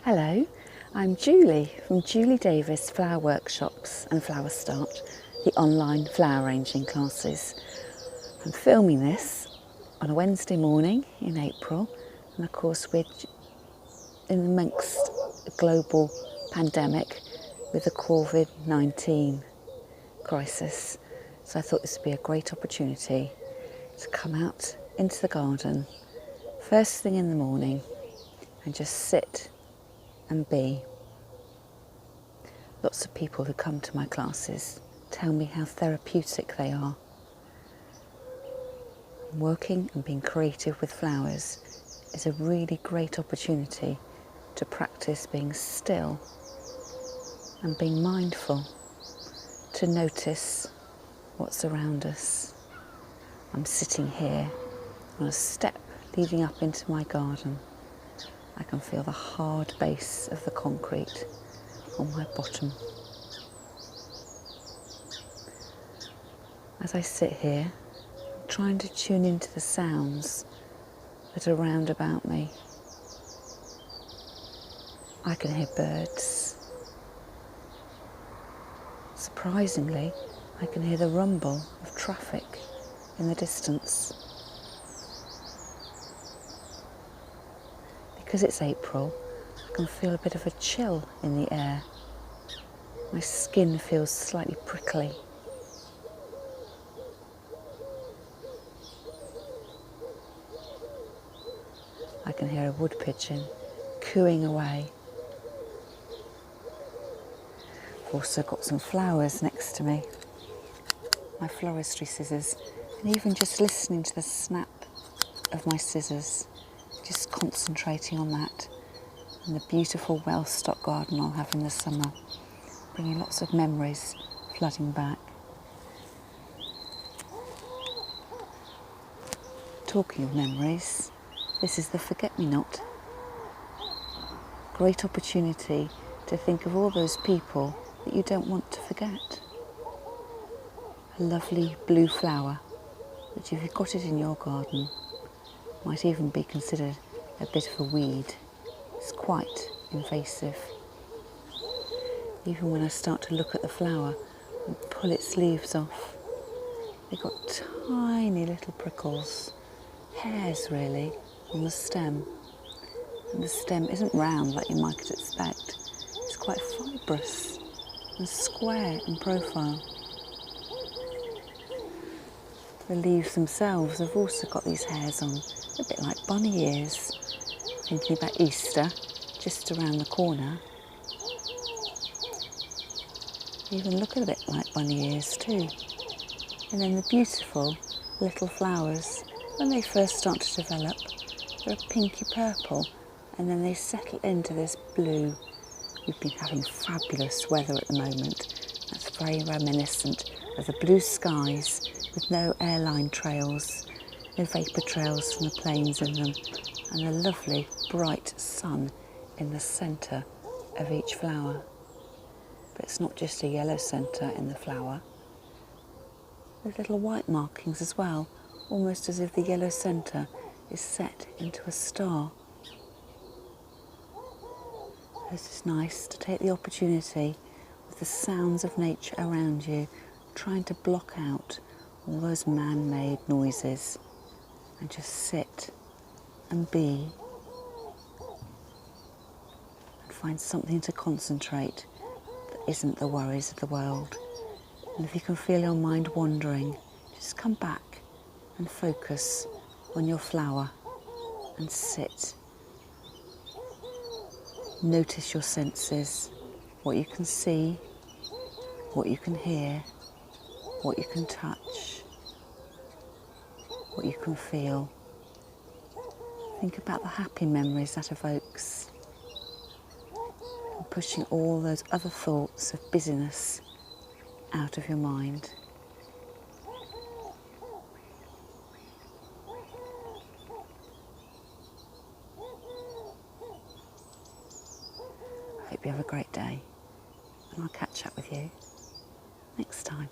Hello, I'm Julie from Julie Davis Flower Workshops and Flower Start, the online flower arranging classes. I'm filming this on a Wednesday morning in April, and of course we're in amongst a global pandemic with the COVID-19 crisis. So I thought this would be a great opportunity to come out into the garden first thing in the morning and just sit and be. Lots of people who come to my classes tell me how therapeutic they are. Working and being creative with flowers is a really great opportunity to practice being still and being mindful, to notice what's around us. I'm sitting here on a step leading up into my garden. I can feel the hard base of the concrete on my bottom. As I sit here, I'm trying to tune into the sounds that are round about me. I can hear birds. Surprisingly, I can hear the rumble of traffic in the distance. Because it's April, I can feel a bit of a chill in the air. My skin feels slightly prickly. I can hear a wood pigeon cooing away. I've also got some flowers next to me, my floristry scissors, and even just listening to the snap of my scissors, just concentrating on that and the beautiful well-stocked garden I'll have in the summer, bringing lots of memories flooding back. Talking of memories, this is the forget-me-not. Great opportunity to think of all those people that you don't want to forget. A lovely blue flower, which if you've got it in your garden, might even be considered a bit of a weed. It's quite invasive. Even when I start to look at the flower and pull its leaves off, they've got tiny little prickles, hairs really, on the stem. And the stem isn't round like you might expect. It's quite fibrous and square in profile. The leaves themselves have also got these hairs on, a bit like bunny ears. Thinking about Easter, just around the corner. Even look a bit like bunny ears too. And then the beautiful little flowers, when they first start to develop, they're a pinky purple, and then they settle into this blue. We've been having fabulous weather at the moment. That's very reminiscent of the blue skies with no airline trails, no vapour trails from the planes in them, and the lovely bright sun in the centre of each flower. But it's not just a yellow centre in the flower. There's little white markings as well, almost as if the yellow centre is set into a star. It's just nice to take the opportunity with the sounds of nature around you, trying to block out all those man-made noises and just sit and be and find something to concentrate that isn't the worries of the world. And if you can feel your mind wandering, just come back and focus on your flower and sit. Notice your senses, what you can see, what you can hear, what you can touch, what you can feel. Think about the happy memories that evokes, and pushing all those other thoughts of busyness out of your mind. I hope you have a great day, and I'll catch up with you next time.